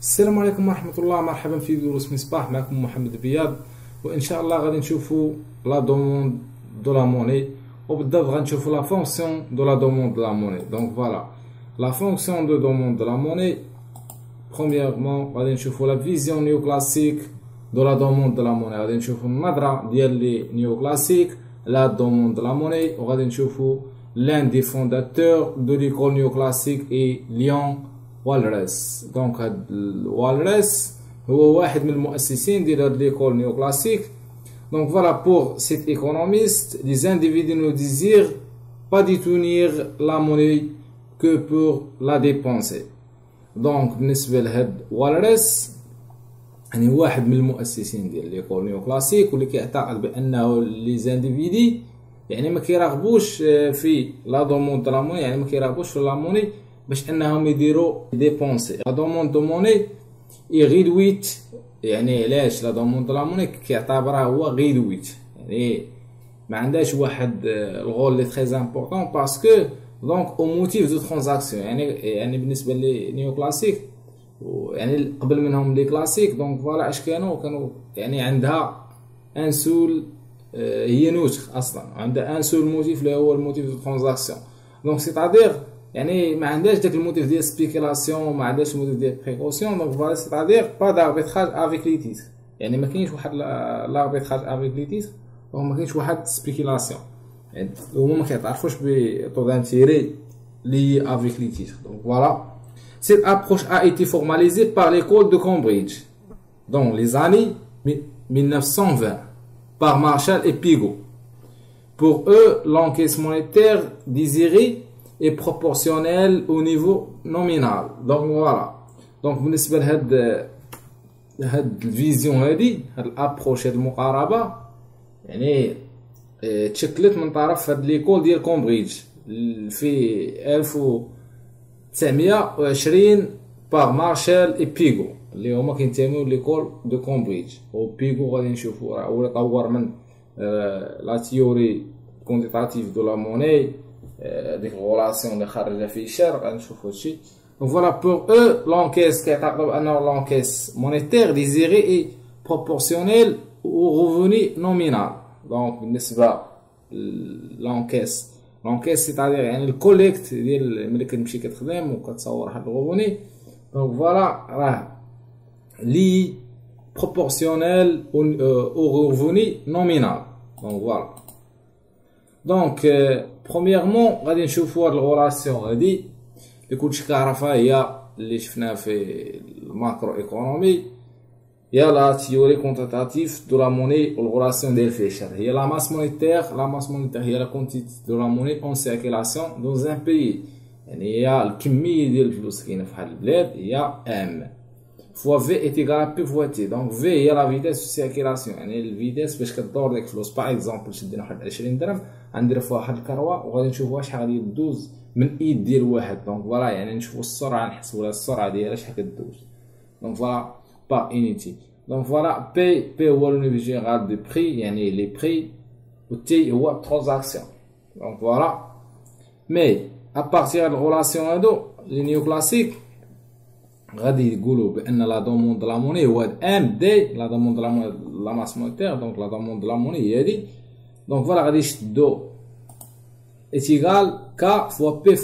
السلام عليكم ورحمة الله. مرحبا في دروس مصباح، معكم محمد بياض. وإن شاء الله غادي نشوفوا لا دوموند دو لا موني، وبالضبط غنشوفوا لا فونكسيون دو لا دوموند دو لا موني. دونك فوالا لا فونكسيون دو دوموند دو لا موني. برومييرمون غادي نشوفوا لا فيزيون نيو كلاسيك دو لا دوموند دو لا موني، غادي نشوفوا النظرة ديال لي نيو كلاسيك لا دوموند دو لا موني، وغادي نشوفوا l'un des fondateurs de l'école néoclassique est Léon والرس. دونك هاد والرس هو واحد من المؤسسين ديال هاد ليكول نيوكلاسيك. Donc voilà, pour cet économiste, les individus ne désirent pas détenir la monnaie que pour la dépenser. Donc بالنسبة لهاد والرس يعني واحد من المؤسسين ديال ليكول نيوكلاسيك، واللي كيعتقد بأنه les individus يعني ما كيراغبوش في لا دوموند دو لا موني، يعني ما كيراغبوش في لا موني باش انهم يديروا ديبونسي. لا دوموند دو موني اي غيدويت، يعني علاش لا دوموند دو لا موني كيعتبرها هو غيدويت، يعني ما عندهاش واحد الغول لي تري امبورطون باسكو دونك او موتيف دو ترانزاكسيون. يعني بالنسبه لي نيو كلاسيك يعني قبل منهم لي كلاسيك، دونك فوالا اش كانوا يعني عندها ان سول، هي نوتر اصلا، عندها ان سول موتيف اللي هو الموتيف دو ترانزاكسيون. دونك سيتادير يعني ما عندهاش داك الموتيف ديال سبيكيلاسيون، ما عندهاش الموتيف ديال بريكوسيون. دونك فوالا سيتادير با داربيتراج افيك لي تيتر، يعني ما كاينش واحد لاربيتراج افيك لي تيتر، وما كاينش واحد سبيكيلاسيون، يعني هما ما كيعترفوش بطو دانتيري لي افيك لي تيتر. دونك فوالا cette approche a été formalisée par l'école de Cambridge dans les années 1920 par Marshall et Pigot. Pour eux, l'encaisse monétaire désirée est proportionnelle au niveau nominal. Donc voilà. Donc بالنسبة لهاد الفيزيون هادي، هاد الابروش، هاد المقاربة يعني تشكلت من طرف هاد ليكول ديال كومبريدج في 1920 باغ مارشال اي بيغو، اللي هما كينتميو ليكول دو كومبريدج. و بيغو غادي نشوفو راه هو طور من لا تيوري كونتيتاتيف دو لا موني، ديك الغولاسيون اللي خارجه في الشرق، غادي نشوفو هادشي. دونك فوالا بور او لونكيس كيعتقدو بانه لونكيس مونيتير ديزيري اي بروبورسيونيل او ريفوني نومينال. دونك بالنسبه لونكيس سيتادير يعني الكوليكت ديال ملي كتمشي كتخدم وكتصور واحد الغوفوني. دونك فوالا راه لي بروبورسيونيل او ريفوني نومينال. دونك فوالا دونك برومييرمون غادي نشوفوا هاد الغولاسيون هادي اللي كلشي كيعرفها، هي اللي شفناها في الماكرو ايكونومي، هي لا تيوري كونتاتيف دو لا موني والغولاسيون ديال فيشر. هي لا ماس مونيتير هي لا كونتيتي دو لا موني اون سيركيلاسيون دون ان بيي، يعني هي الكميه ديال الفلوس كاينه في واحد البلاد هي ام فوا في ايت ايكال بي فوا تي. دونك في هي لا فيتاس دو سيركيلاسيون، يعني الفيتاس باش كدور ديك الفلوس. باغ اكزومبل شدينا واحد 20 درهم غندير فيها واحد الكروه وغادي نشوفوا شحال غادي دوز من ايد ديال واحد. دونك فوالا يعني نشوفوا السرعه، نحسبوا لها السرعه ديالها شحال كدوز. دونك فوالا با انيتي. دونك فوالا بي هو لو نيفو جينيرال دو بري، يعني لي بري، و تي هو ترانزاكسيون. دونك فوالا مي ابارتيغ دو الغولاسيون هادو لي نيو كلاسيك غادي يقولوا بان لا دوموند دو لا موني هو ام دي لا دوموند دو لا موني لا ماس مونيتير. دونك لا دوموند دو لا موني هي هادي. دونك فوالا غادي يشدو اتيغال كا فوا بي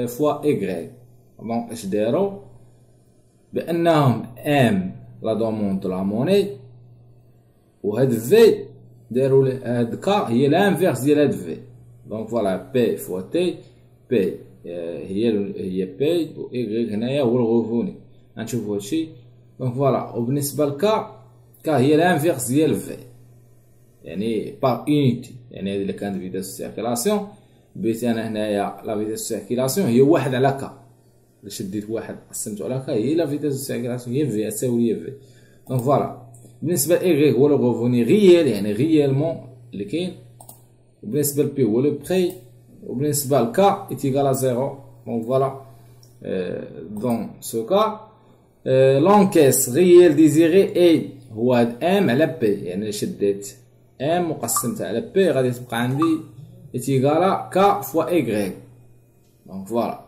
فوا ايغريك. دونك اش دارو بانهم ام لا دوموند دو لا موني، وهاد في داروا هاد كا هي لانفيرس ديال هاد في. دونك فوالا بي فوا تي، بي هي بي، و ايغريك هنايا هو الغوفوني. غنشوفو هادشي. دونك فوالا وبالنسبه لكا هي لانفيرس ديال في، يعني باغ اونيتي، يعني هادي اللي كانت فيتاس سيركيلاسيون بيت انا هنايا لا فيتاس سيركيلاسيون هي واحد على كا. الا شديت واحد قسمته على كا هي لا فيتاس سيركيلاسيون هي في تساوي هي في. دونك فوالا بالنسبه لايغريك هو لو غوفوني ريال، يعني ريالمون اللي كاين. وبالنسبه لبي هو لو بري، وبالنسبه لكا ايتيغال ا زيرو. دونك فوالا دون سو كا لونكيس ريال ديزيري اي هو هاد ام على بي، يعني شديت ام وقسمتها على بي غادي تبقى عندي ايتيغالا كا فوا ايغريك. دونك فوالا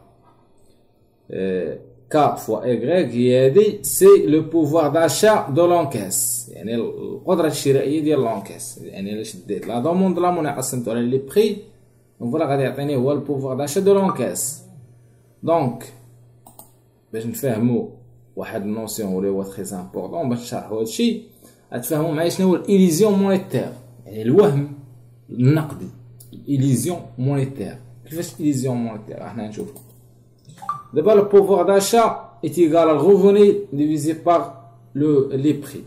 K fois Y هي هادي سي لو بوفوار داشا دو لونكاس، يعني القدرة الشرائية ديال لونكاس. يعني الا شديت لا دوموند دو لا موني قسمتو على لي بخي، دونك فوالا غادي يعطيني هو البوفوار داشا دو لونكاس. دونك باش نفهمو واحد النوسيون اللي هو تري امبورطون باش نشرحو هادشي، غتفهمو معايا شنو هو الإليزيون مونيتير، يعني الوهم النقدي. الإليزيون مونيتير، كيفاش الإليزيون مونيتير راح نشوفو دابا. لو بوفوار داشا est égal au revenu divisé par les prix.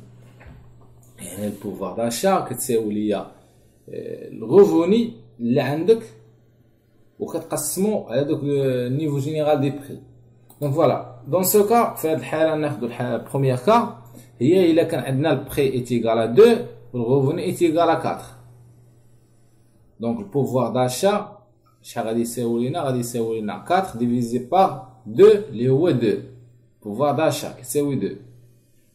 يعني البوفوار داشا كتساوي ليا الغوفوني اللي عندك وكتقسمو على دوك النيفو جينيرال دي بخي. دونك فوالا دون سو كا، في هاد الحاله ناخدو الحاله بروميير كا، هي الا كان عندنا البخي ايت ايكال ا 2 والغوفوني ايت ايكال ا 4. دونك البوفوار داشا شحال غادي يساوي لينا؟ غادي يساوي لينا 4 ديفيزي بار 2 اللي هو 2. بوفوار داشا يساوي 2.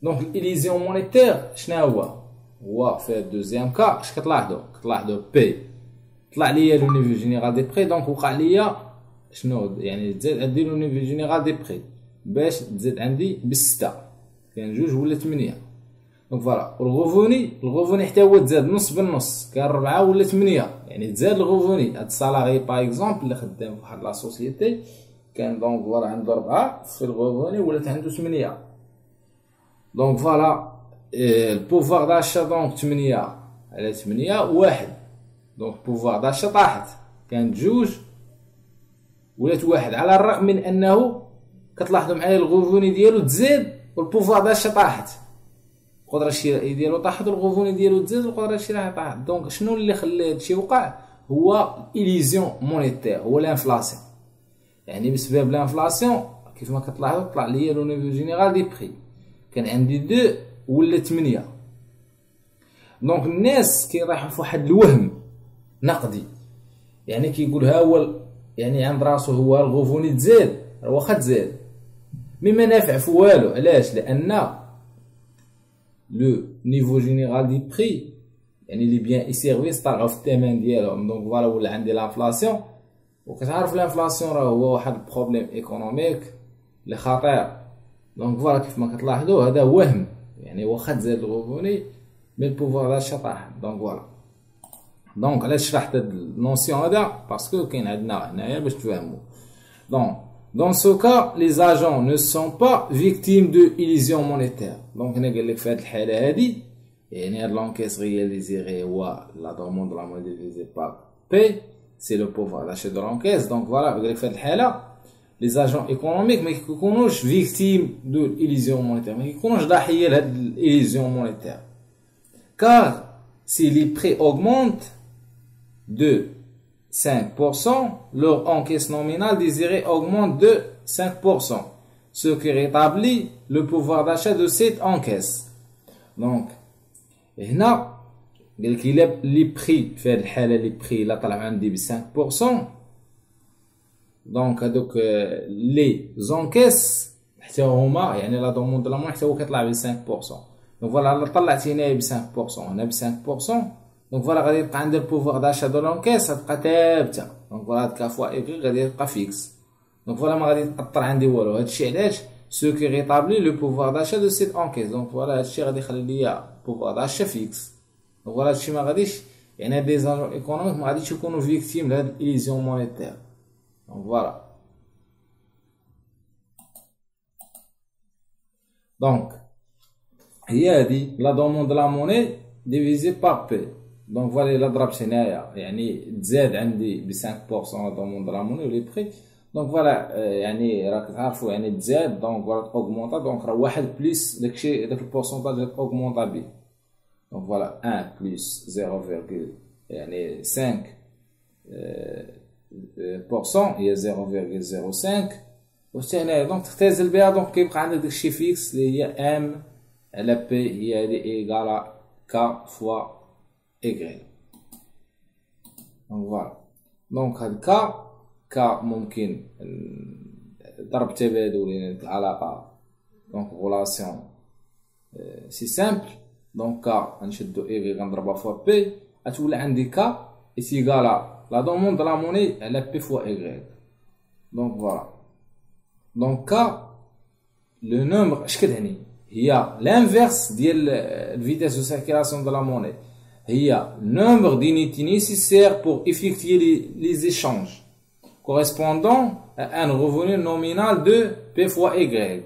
دونك الإليزيون مونيتير شناهو؟ هو في الدوزيام كا اش كتلاحظوا بي طلع ليا لو نيفو جينيرال دي بري، دونك وقع ليا شنو؟ يعني تزاد عندي لو نيفو جينيرال دي بري باش تزاد عندي ب6، كان 2 ولا 8. دونك فوالا الغوفوني حتى هو تزاد نص بالنص، كان 4 ولا 8، يعني تزاد الغوفوني. هاد السالاري باغ اكزومبل اللي خدام فواحد لا سوسيتي كان دونك فوالا عنده 4 في الغوفوني ولات عنده 8. دونك فوالا البوفوار داشا دونك 8 على 8 1. دونك البوفوار داشا طاحت، كانت 2 ولات 1، على الرغم من انه كتلاحظوا معايا الغوفوني ديالو تزاد والبوفوار داشا طاحت، القدره الشرائيه ديالو طاحت والغوفوني ديالو تزاد والقدره الشرائيه طاحت. دونك شنو اللي خلى هادشي وقع؟ هو الإليزيون مونيتير، هو الانفلاسيون. يعني بسبب الانفلاسيون كيف ما كتلاحظوا طلع ليا لو نيفو جينيرال دي بري، كان عندي 2 ولا 8. دونك الناس كيرايحوا في واحد الوهم نقدي، يعني كيقول ها هو يعني عند راسو هو الغوفوني تزاد، واخا تزاد مما نافع في والو. علاش؟ لان لو نيفو جينيرال دي بري يعني لي بيان اي سيرفيس طلعوا في الثمن ديالهم. دونك فوالا ولا عندي لانفلاسيون، وكتعرف الانفلاسيون راه هو واحد البروبليم ايكونوميك اللي خطير. دونك فوالا كيف ما كتلاحظوا هذا وهم، يعني واخا تزاد الغوفوني مي البوفوار داشا طاح. دونك فوالا دونك علاش شرحت هاد النوسيون هذا؟ باسكو كاين عندنا هنايا باش تفهموا. دونك dans ce cas les agents ne sont pas victimes de illusion monétaire. دونك هنا قال لك في هاد الحاله هادي يعني هاد لونكيس رياليزي هو لا دوموند لا موني ديفيزي بار بي سي لو بوفوار داشا دو لونكيس. دونك فوالا قال لك في هاد الحاله لي زاجون ايكونوميك ما كيكونوش فيكتيم دو الإليزيون مونيتير، ما كيكونوش ضحيه لهاد الإليزيون مونيتير. car si les prix augmentent de 5%, leur encaisse nominale désirée augmente de 5%, ce qui rétablit le pouvoir d'achat de cette encaisse. Donc, هنا قال لك الا لي بري في هذه الحاله لي بري الا طلعوا عندي ب 5%، دونك هذوك لي زونكيس حتى هما يعني لا دوموند دو لا مون حتى هو كيطلع ب 5%. دونك فوالا الا طلعت هنايا ب 5% هنا ب 5%، دونك فوالا غادي يبقى عندي البوفوار داشا دو لونكيس غتبقى ثابته. دونك فوالا هاد كا فوا ايكغي غادي يبقى فيكس. دونك فوالا ما غادي يتاثر عندي والو. هادشي علاش سو كي ريطابلي لو بوفوار داشا دو سيت انكيس. دونك فوالا هادشي غادي يخلي ليا بوفوار داشا فيكس. دونك فوالا هادشي ما غاديش يعني هاد لي زاجون ايكونوميك ما غاديش يكونوا فيكتيم لهاد الإليزيون مونيتير. دونك فوالا دونك هي هادي لا دوموند لا موني ديفيزي بار بي. دونك فوالا الا ضربت هنايا يعني تزاد عندي ب 5% لا دوموند لا موني ولي بري. دونك فوالا يعني راك تعرفوا يعني تزاد دونك فوالا اوغمونطا. دونك راه واحد بليس داكشي داك البورسونتاج اللي اوغمونطا بيه. دونك فوالا 1 بليس 0, يعني 5 بورسون هي 0.05 وحتى هنايا دونك تختزل بها. دونك كيبقى عندك داكشي فيكس اللي هي ام على بي هي هادي ايكالا كا فوا ايكغي. دونك فوالا دونك هاد كا ممكن ضرب تبادلي العلاقة دونك غولاسيون سي سامبل. دونك كا غنشدو ايكغي غنضربها فوا بي غتولي عندي كا ايكالا لا دوموند لا موني على بي فوا ايكغي. دونك فوالا دونك كا le nombre اش كتعني هي l'inverse ديال الفيتاس دو سيركيلاسيون دو لا موني هي nombre d'unités nécessaires pour effectuer les échanges correspondant à un revenu nominal de P fois Y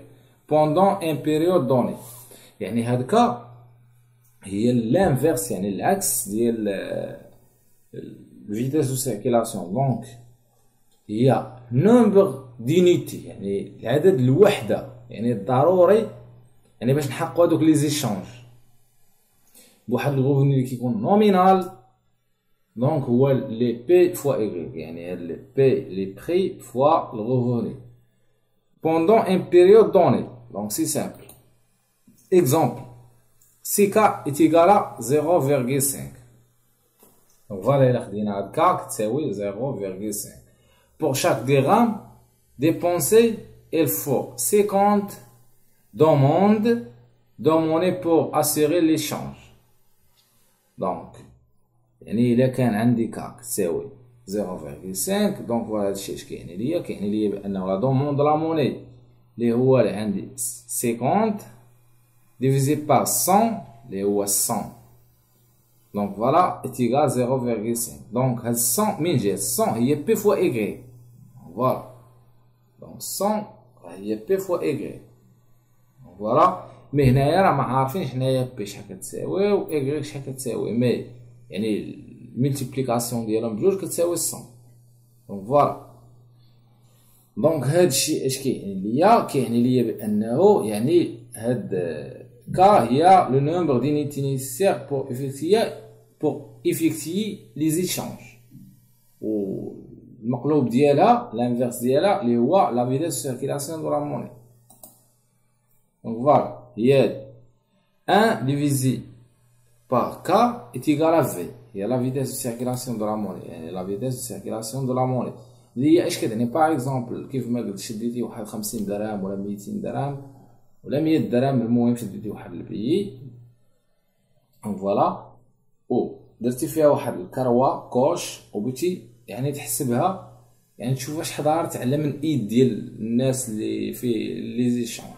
pendant une période donnée. يعني هادكا هي l'inverse يعني العكس ديال الفيتاس دو سيركيلاسيون. دونك هي نومبر دينيتي يعني العدد الوحده يعني الضروري يعني باش نحققوا هذوك لي زيشانج بواحد الغوفوني اللي كيكون نومينال. دونك هو لي بي فوا ايغريك يعني هاد لي بي لي بري فوا الغوفوني pendant une période donnée. Donc c'est simple. Exemple, CK est égal à 0,5. Donc voilà, il y a K qui est 0,5. Pour chaque dirham dépensé, il faut 50 demandes de monnaie pour assurer l'échange. Donc, إذا كان عندي كا تساوي 0,5 دونك فوالا هادشي اش كاين ليا بأنه لا دوموند لا موني اللي هو اللي عندي 50 ديفيزي بار 100 اللي هو 100 دونك فوالا إتيغال 0,5. دونك هاد 100 من جات 100 هي بي فوا إيغري فوالا. دونك 100 هي بي فوا إيغري فوالا. مي هنايا راه ما عارفين حنايا بي شحال كتساوي و إيغري شحال كتساوي مي يعني الملتيبليكاسيون ديالهم بجوج كتساوي 100. دونك فوالا. دونك هادشي اش كيعني ليا بانه يعني هاد كا هي لو نومبر دينيتي نيسيسير بور افيكتيي لي زيشانج و المقلوب ديالها لانفيرس ديالها اللي هو لا فيتاس دو سيركيلاسيون دو لا موني. دونك فوالا هي 1 ديفيزي par K est égal à V. هي la vitesse de circulation de la monnaie يعني la vitesse de circulation de la monnaie اللي هي اش كتعني باغ اكزومبل كيف ما قلت شديتي واحد 50 درهم ولا 200 درهم ولا 100 درهم المهم شديتي واحد البيي فوالا و درتي فيها واحد الكروه كوش وبغيتي يعني تحسبها يعني تشوف واش حضرت على من ايد ديال الناس اللي في لي زيشانج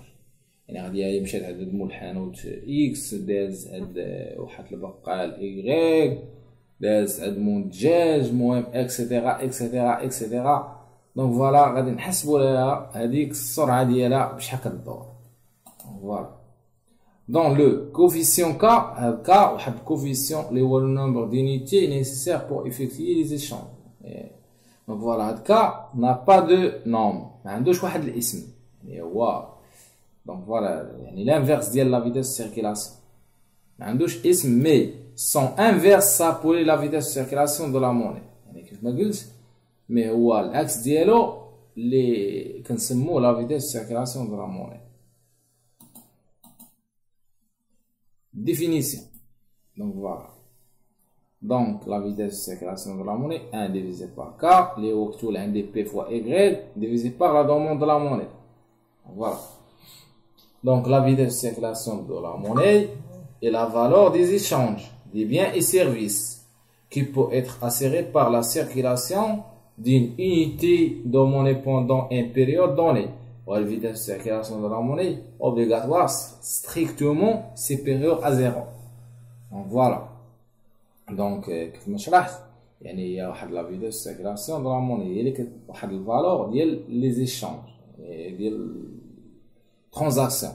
يعني غادي هي مشات عند مول الحانوت اكس داز عند واحد البقال ايغريك داز عند منتجاج المهم اكسيتيرا اكسيتيرا اكسيتيرا. دونك فوالا غادي نحسبوا لها هذيك السرعه ديالها بشحال كدور فوالا. دون لو كوفيسيون كا هاد كا واحد الكوفيسيون اللي هو لو نومبر دينيتي نيسيسير بور افيكتيي لي زيشانج. دونك فوالا هاد كا نا با دو نوم ما عندوش واحد الاسم يعني هو دونك فوالا يعني l'inverse ديال لا فيتاس دو سيركيلاسيون ما عندوش اسم مي son inverse s'appelle la vitesse de circulation de la monnaie يعني كيف ما قلت مي هو العكس ديالو اللي كنسموه لا فيتاس دو سيركيلاسيون دو لا موني. définition donc voilà donc la vitesse de circulation de la monnaie 1 divisé par K اللي هو مكتوب عندي P fois Y divisé par la demande de la monnaie voilà. Donc la vitesse de circulation de la monnaie est la valeur des échanges des biens et services qui peut être assurée par la circulation d'une unité de monnaie pendant une période donnée. La vitesse de circulation de la monnaie obligatoire strictement supérieure à 0. Donc voilà. Donc كيف ما شرحت يعني هي واحد لا فيتاس دو سيركيلاسيون دو لا موني هي اللي واحد الفالور ديال لي زيشانج ديال transaction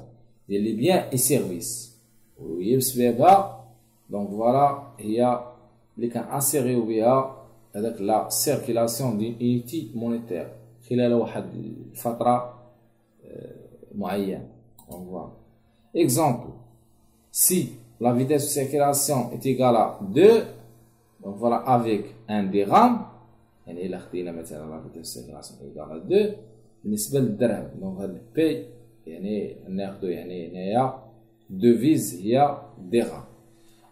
ديال لي بيان اي سيرفيس وهي بسببها دونك فوالا هي اللي كنأسيغيو بها هذاك لا سيركيلاسيون ديال اونيتي مونيتير خلال واحد الفتره معينه. دونك فوالا اكزامبل si la vitesse de circulation est égale à 2 donc voilà avec un dirham يعني الا خدينا مثلا la vitesse de circulation égale à 2 بالنسبه للدرهم دونك هاد بي يعني ناخدو يعني هنايا devise هي dirham.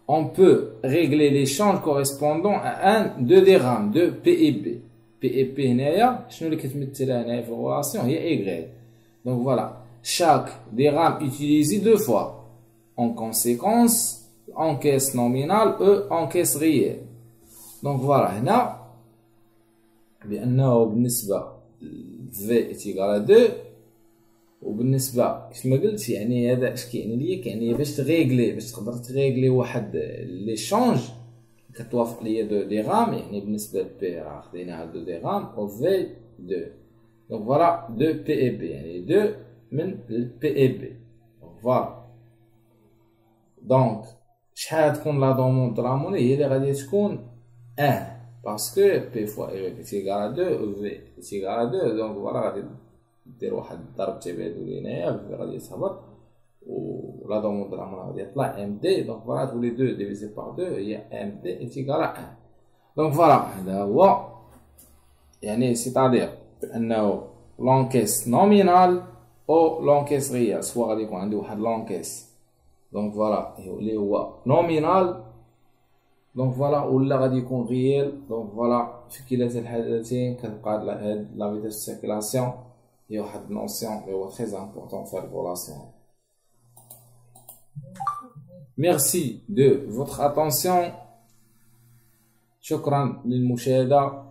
On peut régler l'échange correspondant à 2 dirhams de PEP. PEP هنايا شنو اللي كتمثلها هنايا في الريلاسيون هي Y. Donc voilà, chaque dirham utilisé 2 fois. En conséquence, en caisse nominale et en caisse réelle. Donc voilà, هنا بأنه بالنسبة V est égal à 2 وبالنسبه كيف ما قلت يعني هذا اش كيعني ليا، كيعني باش تغيغلي، باش تقدر تغيغلي واحد لي شونج كتوافق ليا دي غام. يعني بالنسبه لبي راه خديناها دي غام او في دو، دونك فوالا دو بي اي بي، يعني دو من البي اي بي. فوالا دونك شحال تكون لا دوموند دو لا موني هي اللي غادي تكون 1 باسكو بي فوا اي ايكال 2 و في ايكال 2. دونك فوالا غادي دير واحد الضرب تبادلي هنايا، في غادي يتهبط و لا دوموند دو لا موني غادي يطلع ام دي. دونك فوالا تولي 2 ديفيزي بار 2 هي ام دي ايكال 1. دونك فوالا هذا هو يعني سيتادير بانه لونكيس نومينال او لونكيس ريال، سوا غادي يكون عندي واحد لونكيس دونك فوالا اللي هو نومينال دونك فوالا، ولا غادي يكون ريال. دونك فوالا في كلتا الحالتين كتبقى هاد لا فيتاس سيركيلاسيون هي واحد نوسيون اللي هو تري امبورطون في الريلاسيون. ميرسي دو فوتر اتونسيون، شكرا للمشاهدة.